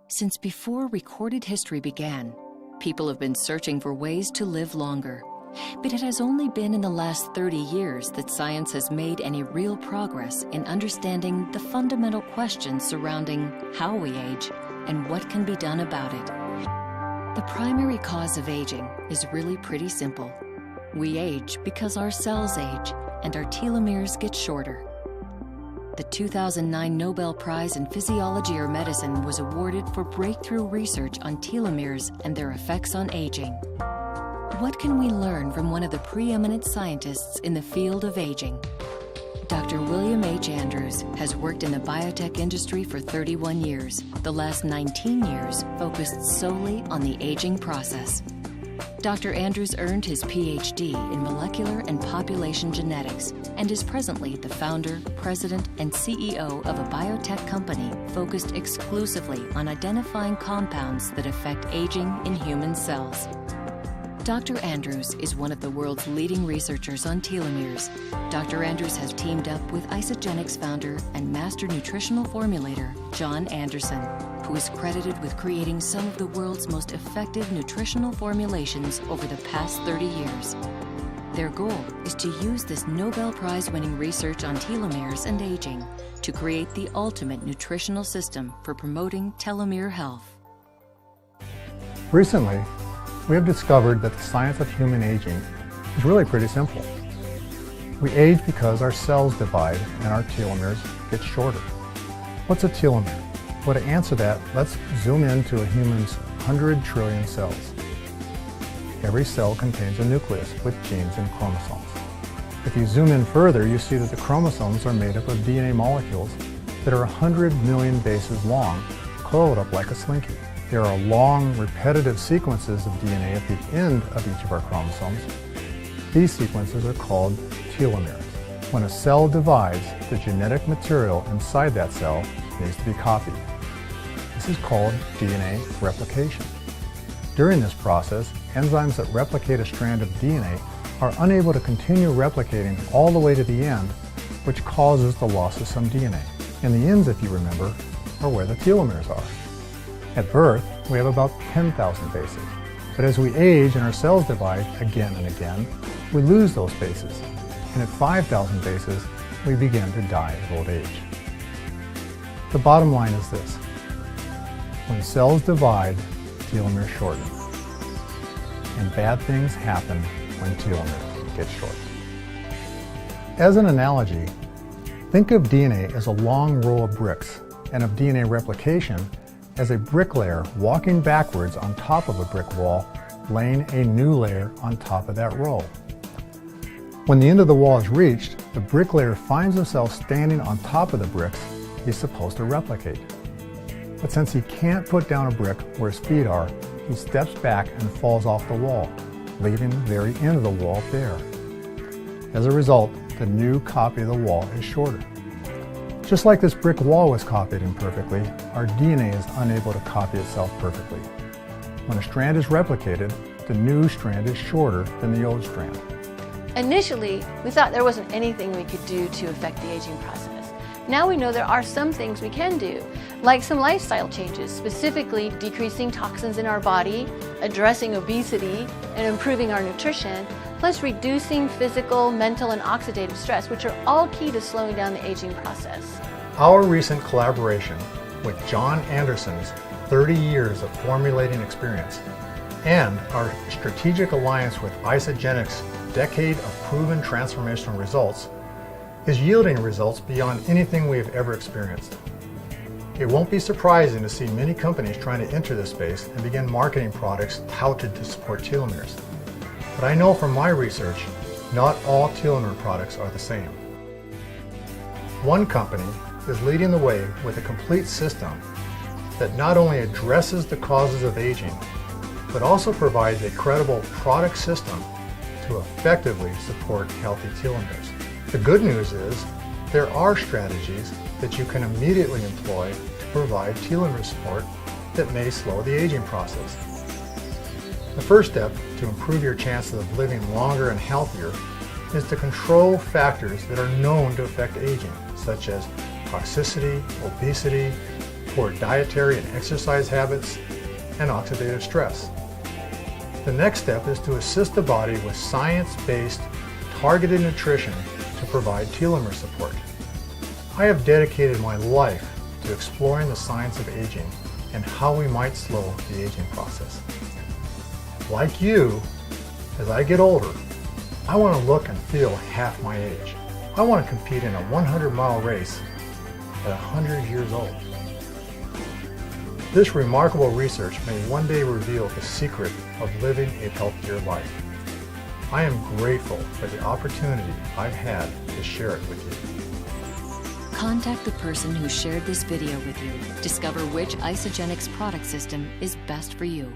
Since before recorded history began, people have been searching for ways to live longer. But it has only been in the last 30 years that science has made any real progress in understanding the fundamental questions surrounding how we age and what can be done about it. The primary cause of aging is really pretty simple. We age because our cells age and our telomeres get shorter. The 2009 Nobel Prize in Physiology or Medicine was awarded for breakthrough research on telomeres and their effects on aging. What can we learn from one of the preeminent scientists in the field of aging? Dr. William H. Andrews has worked in the biotech industry for 31 years, the last 19 years focused solely on the aging process. Dr. Andrews earned his PhD in molecular and population genetics and is presently the founder, president, and CEO of a biotech company focused exclusively on identifying compounds that affect aging in human cells. Dr. Andrews is one of the world's leading researchers on telomeres. Dr. Andrews has teamed up with Isagenix founder and master nutritional formulator, John Anderson, who is credited with creating some of the world's most effective nutritional formulations over the past 30 years. Their goal is to use this Nobel Prize-winning research on telomeres and aging to create the ultimate nutritional system for promoting telomere health. Recently, we have discovered that the science of human aging is really pretty simple. We age because our cells divide and our telomeres get shorter. What's a telomere? Well, to answer that, let's zoom into a human's 100 trillion cells. Every cell contains a nucleus with genes and chromosomes. If you zoom in further, you see that the chromosomes are made up of DNA molecules that are 100 million bases long, coiled up like a slinky. There are long, repetitive sequences of DNA at the end of each of our chromosomes. These sequences are called telomeres. When a cell divides, the genetic material inside that cell needs to be copied. This is called DNA replication. During this process, enzymes that replicate a strand of DNA are unable to continue replicating all the way to the end, which causes the loss of some DNA. And the ends, if you remember, are where the telomeres are. At birth, we have about 10,000 bases. But as we age and our cells divide again and again, we lose those bases. And at 5,000 bases, we begin to die of old age. The bottom line is this. When cells divide, telomeres shorten. And bad things happen when telomeres get short. As an analogy, think of DNA as a long row of bricks, and of DNA replication as a bricklayer walking backwards on top of a brick wall, laying a new layer on top of that row. When the end of the wall is reached, the bricklayer finds himself standing on top of the bricks he's supposed to replicate. But since he can't put down a brick where his feet are, he steps back and falls off the wall, leaving the very end of the wall bare. As a result, the new copy of the wall is shorter. Just like this brick wall was copied imperfectly, our DNA is unable to copy itself perfectly. When a strand is replicated, the new strand is shorter than the old strand. Initially, we thought there wasn't anything we could do to affect the aging process. Now we know there are some things we can do, like some lifestyle changes, specifically decreasing toxins in our body, addressing obesity, and improving our nutrition, plus reducing physical, mental, and oxidative stress, which are all key to slowing down the aging process. Our recent collaboration with John Anderson's 30 years of formulating experience and our strategic alliance with Isagenix' decade of proven transformational results is yielding results beyond anything we have ever experienced. It won't be surprising to see many companies trying to enter this space and begin marketing products touted to support telomeres. But I know from my research, not all telomere products are the same. One company is leading the way with a complete system that not only addresses the causes of aging, but also provides a credible product system to effectively support healthy telomeres. The good news is there are strategies that you can immediately employ to provide telomere support that may slow the aging process. The first step to improve your chances of living longer and healthier is to control factors that are known to affect aging, such as toxicity, obesity, support dietary and exercise habits and oxidative stress. The next step is to assist the body with science-based, targeted nutrition to provide telomere support. I have dedicated my life to exploring the science of aging and how we might slow the aging process. Like you, as I get older, I want to look and feel half my age. I want to compete in a 100-mile race at 100 years old. This remarkable research may one day reveal the secret of living a healthier life. I am grateful for the opportunity I've had to share it with you. Contact the person who shared this video with you. Discover which Isagenix product system is best for you.